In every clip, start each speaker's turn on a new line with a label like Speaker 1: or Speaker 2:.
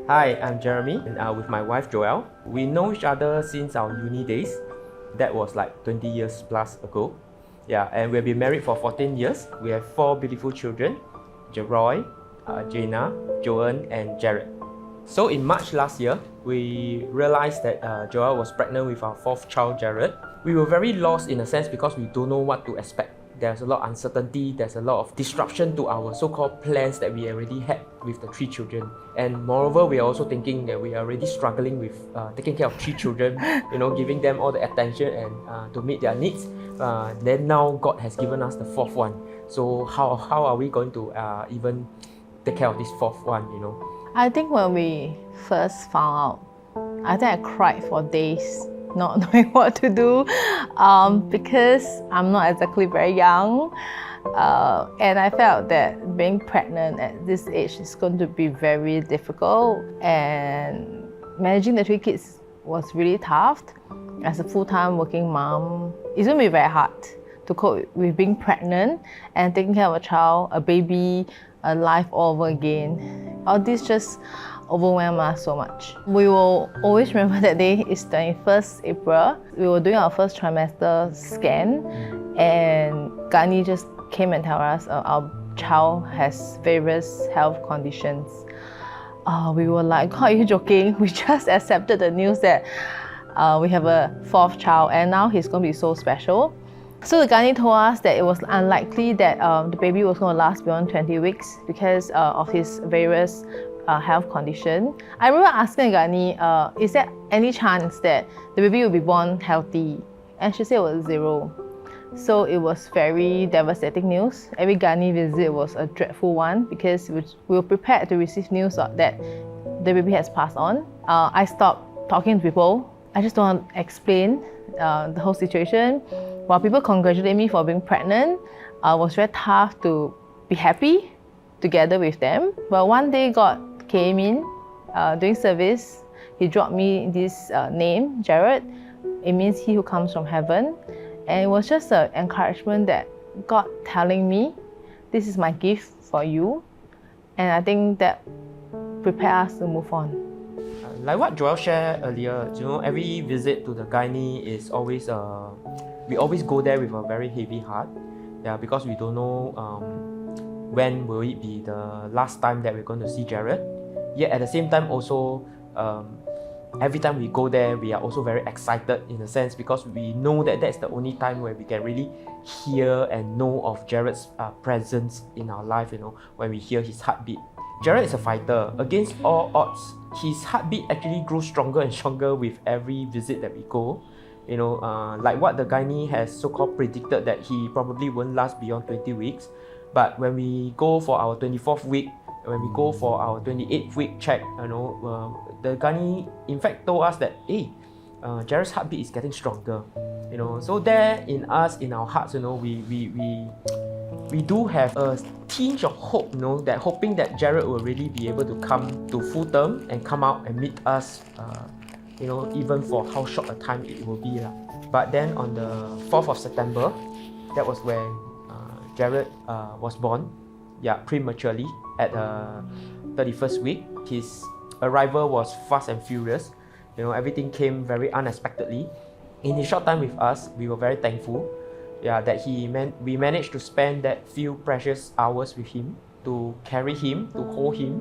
Speaker 1: Hi, I'm Jeremy and with my wife Joelle. We know each other since our uni days. That was like 20 years plus ago. Yeah, and we've been married for 14 years. We have 4 beautiful children, Jeroy, Jaina, Joanne and Jared. So in March last year, we realized that Joelle was pregnant with our 4th child, Jared. We were very lost in a sense because we don't know what to expect. There's a lot of uncertainty, there's a lot of disruption to our so-called plans that we already had with the 3 children. And moreover, we are also thinking that we are already struggling with taking care of 3 children, giving them all the attention and to meet their needs. Then now God has given us the 4th one. So how are we going to even take care of this 4th one,
Speaker 2: I think when we first found out, I think I cried for days, not knowing what to do, because I'm not exactly very young, and I felt that being pregnant at this age is going to be very difficult, and managing the 3 kids was really tough. As a full-time working mom, it's going to be very hard to cope with being pregnant and taking care of a child, a baby, a life all over again. All this just overwhelmed us so much. We will always remember that day is 21st April. We were doing our first trimester scan and Gani just came and told us our child has various health conditions. We were like, God, are you joking? We just accepted the news that we have a 4th child and now he's going to be so special. So the gynae told us that it was unlikely that the baby was going to last beyond 20 weeks because of his various health condition. I remember asking the gynae, is there any chance that the baby will be born healthy? And she said it was 0. So it was very devastating news. Every gynae visit was a dreadful one because we were prepared to receive news that the baby has passed on. I stopped talking to people. I just don't want to explain the whole situation. While people congratulate me for being pregnant, it was very tough to be happy together with them. But one day God came in doing service. He dropped me this name, Jared. It means he who comes from heaven. And it was just an encouragement that God telling me, this is my gift for you. And I think that prepared us to move on.
Speaker 1: Like what Joelle shared earlier, every visit to the gynae is always we always go there with a very heavy heart, because we don't know when will it be the last time that we're going to see Jared. Yet at the same time also, every time we go there, we are also very excited in a sense because we know that that's the only time where we can really hear and know of Jared's presence in our life, when we hear his heartbeat. Jared is a fighter. Against all odds, his heartbeat actually grows stronger and stronger with every visit that we go. Like what the gynae has so-called predicted that he probably won't last beyond 20 weeks. But when we go for our 24th week, when we go for our 28th week check, the gynae in fact told us that, hey, Jared's heartbeat is getting stronger. So there in us, in our hearts, we do have a tinge of hope, that hoping that Jared will really be able to come to full term and come out and meet us, even for how short a time it will be. But then on the 4th of September, that was when Jared was born, prematurely at the 31st week. His arrival was fast and furious. Everything came very unexpectedly. In his short time with us, we were very thankful that we managed to spend that few precious hours with him, to carry him, to hold him,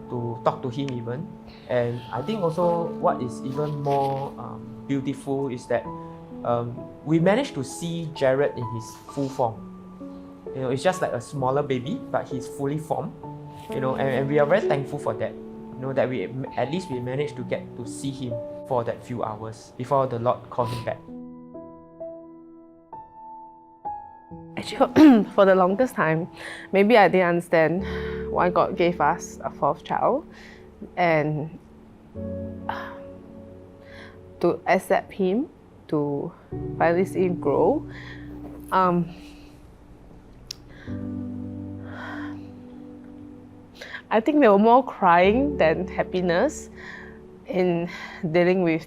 Speaker 1: to talk to him even. And I think also what is even more beautiful is that we managed to see Jared in his full form. It's just like a smaller baby, but he's fully formed. And we are very thankful for that. That we at least we managed to get to see him for that few hours before the Lord called him back.
Speaker 3: Actually, for the longest time, maybe I didn't understand why God gave us a 4th child, and to accept him, to finally see him grow. I think there were more crying than happiness in dealing with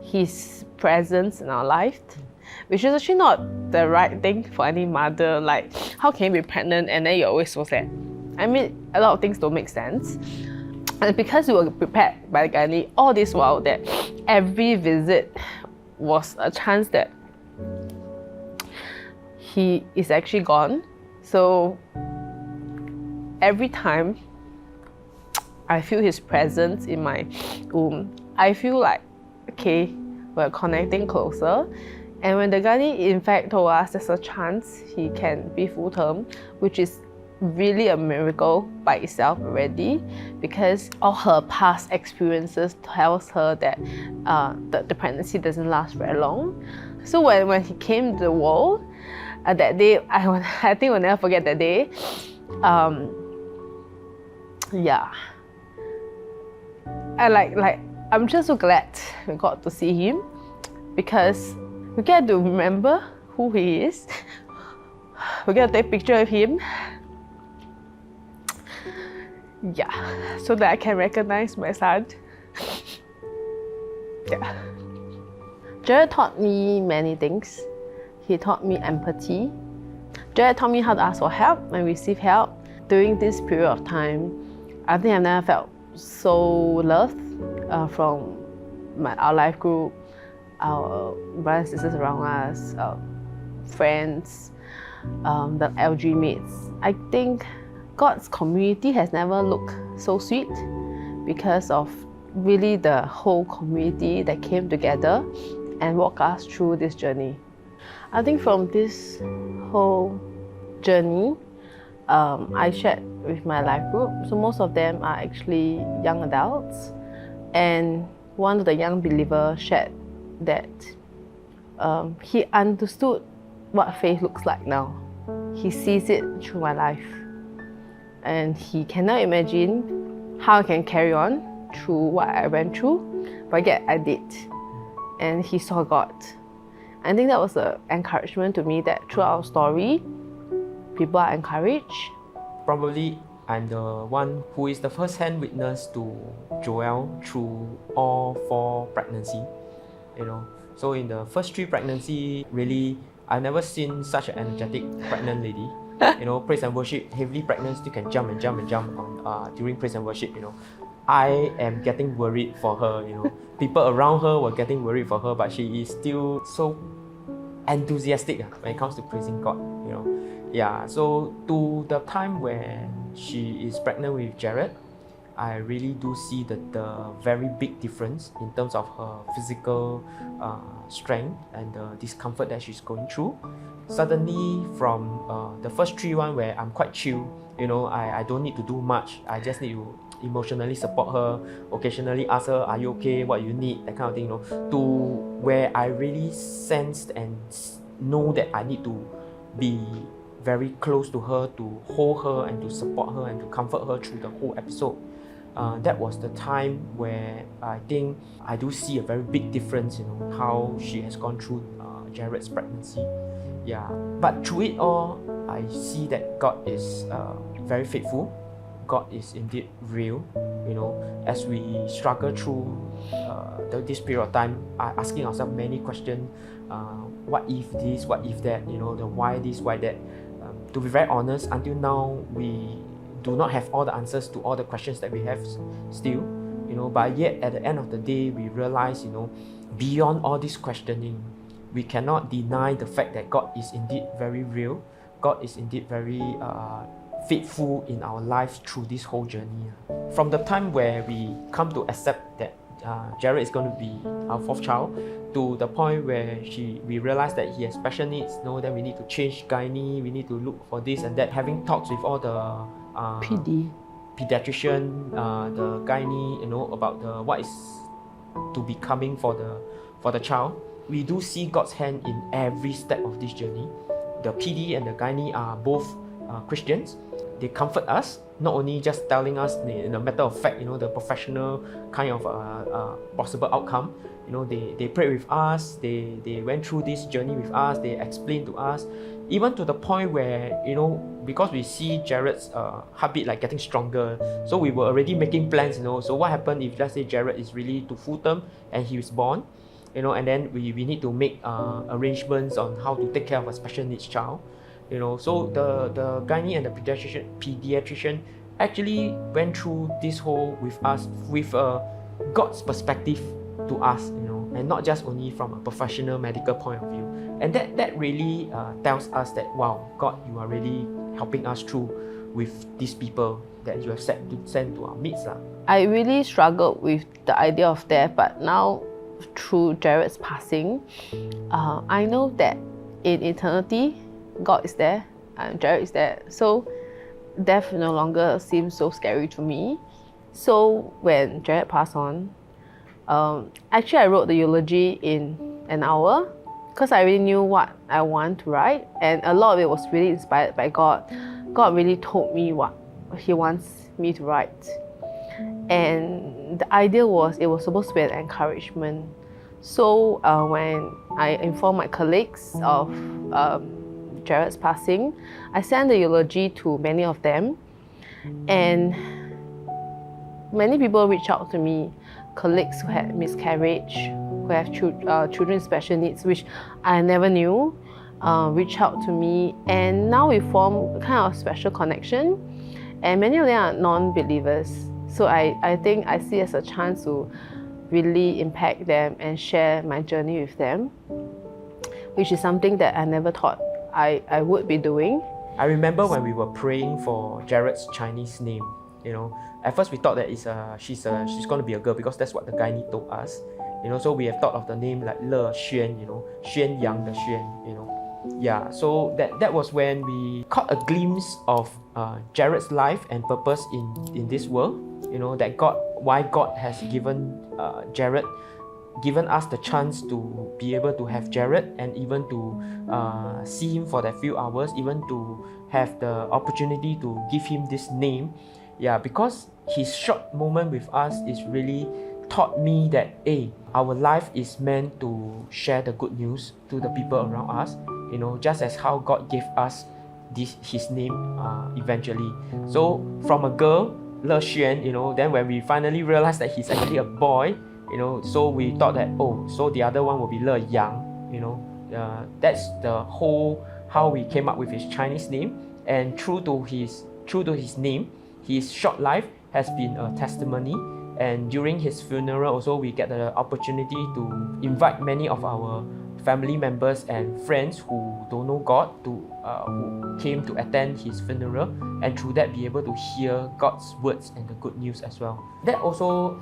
Speaker 3: his presence in our life, which is actually not the right thing for any mother. Like, how can you be pregnant and then you're always so sad? I mean, a lot of things don't make sense. And because we were prepared by the gynae all this while, that every visit was a chance that he is actually gone. So every time I feel his presence in my womb, I feel like, okay, we're connecting closer. And when the gynae in fact told us there's a chance he can be full term, which is really a miracle by itself already, because all her past experiences tells her that the pregnancy doesn't last very long. So when he came to the world, that day, I think I'll never forget that day. Yeah, I'm just so glad we got to see him, because we get to remember who he is. We get to take a picture of him. Yeah, so that I can recognize my son. Yeah. Jared taught me many things. He taught me empathy. Jared taught me how to ask for help and receive help. During this period of time, I think I've never felt so loved from our life group, our brothers and sisters around us, friends, the LG mates. I think God's community has never looked so sweet because of really the whole community that came together and walked us through this journey. I think from this whole journey, I shared with my life group. So most of them are actually young adults. And one of the young believers shared that he understood what faith looks like now. He sees it through my life. And he cannot imagine how I can carry on through what I went through, but yet I did. And he saw God. I think that was an encouragement to me that through our story, people are encouraged.
Speaker 1: Probably I'm the one who is the first-hand witness to Joel through all 4 pregnancy. So in the first 3 pregnancy, really, I've never seen such an energetic pregnant lady. Praise and worship, heavily pregnant, still can jump and jump and jump on during praise and worship. I am getting worried for her. People around her were getting worried for her, but she is still so enthusiastic when it comes to praising God. Yeah. So to the time where she is pregnant with Jared, I really do see the very big difference in terms of her physical strength and the discomfort that she's going through. Suddenly, from the first 3 one where I'm quite chill, I don't need to do much. I just need to emotionally support her, occasionally ask her, are you okay, what you need, that kind of thing, to where I really sensed and know that I need to be very close to her, to hold her and to support her and to comfort her through the whole episode. That was the time where I think I do see a very big difference, how she has gone through Jared's pregnancy. Yeah, but through it all, I see that God is very faithful. God is indeed real. As we struggle through this period of time, asking ourselves many questions. What if this? What if that? The why this, why that? To be very honest, until now we do not have all the answers to all the questions that we have still. But yet at the end of the day, we realize, beyond all this questioning, we cannot deny the fact that God is indeed very real. God is indeed very faithful in our lives through this whole journey. From the time where we come to accept that Jared is going to be our 4th child, to the point where we realize that he has special needs, then we need to change gynae, we need to look for this and that, having talks with all the pediatrician, the gynae, about what is to be coming for the child. We do see God's hand in every step of this journey. The PD and the gynae are both Christians. They comfort us, not only just telling us in a matter of fact, the professional kind of possible outcome. They prayed with us, they went through this journey with us, they explained to us, even to the point where, because we see Jared's heartbeat like getting stronger, so we were already making plans, so what happened if, let's say, Jared is really to full term and he was born, and then we need to make arrangements on how to take care of a special needs child. So the gynae and the pediatrician, actually went through this whole with us with God's perspective to us, and not just only from a professional medical point of view. And that really tells us that, wow, God, you are really helping us through with these people that you have sent to our midst.
Speaker 3: I really struggled with the idea of death, but now through Jared's passing, I know that in eternity, God is there and Jared is there. So death no longer seems so scary to me. So when Jared passed on, actually I wrote the eulogy in an hour because I really knew what I want to write, and a lot of it was really inspired by God. God really told me what He wants me to write. And the idea was it was supposed to be an encouragement. So when I informed my colleagues of Jared's passing, I sent the eulogy to many of them, and many people reached out to me, colleagues who had miscarriage, who have children with special needs, which I never knew, reached out to me, and now we form kind of special connection, and many of them are non-believers. So I think I see it as a chance to really impact them and share my journey with them, which is something that I never thought I would be doing.
Speaker 1: I remember when we were praying for Jared's Chinese name, at first we thought that she's going to be a girl because that's what the gynae told us, so we have thought of the name like Le Xuan, Xuan Yang the Xuan, Yeah, so that was when we caught a glimpse of Jared's life and purpose in this world, why God has given Jared, given us the chance to be able to have Jared, and even to see him for that few hours, even to have the opportunity to give him this name. Yeah, because his short moment with us is really taught me that, our life is meant to share the good news to the people around us, just as how God gave us his name eventually. So from a girl, Le Xuan, then when we finally realized that he's actually a boy, so we thought that, so the other one will be Le Yang, that's the whole how we came up with his Chinese name. And true to his name, his short life has been a testimony. And during his funeral also, we get the opportunity to invite many of our family members and friends who don't know God who came to attend his funeral, and through that be able to hear God's words and the good news as well. That also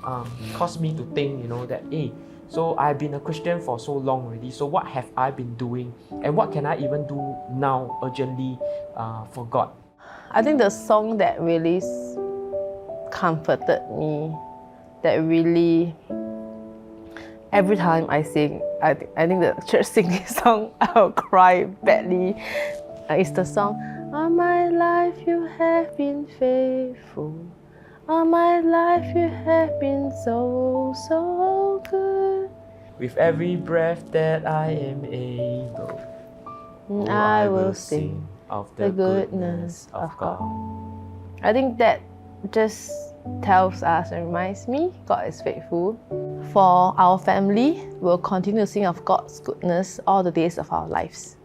Speaker 1: caused me to think, that so I've been a Christian for so long already, so what have I been doing, and what can I even do now urgently for God?
Speaker 3: I think the song that really comforted me, that really, every time I sing, I think the church singing song, I'll cry badly. It's the song, all my life you have been faithful. All my life you have been so, so good.
Speaker 1: With every breath that I am able,
Speaker 3: I will sing
Speaker 1: of the goodness of God.
Speaker 3: I think that just tells us and reminds me God is faithful. For our family, we'll continue to sing of God's goodness all the days of our lives.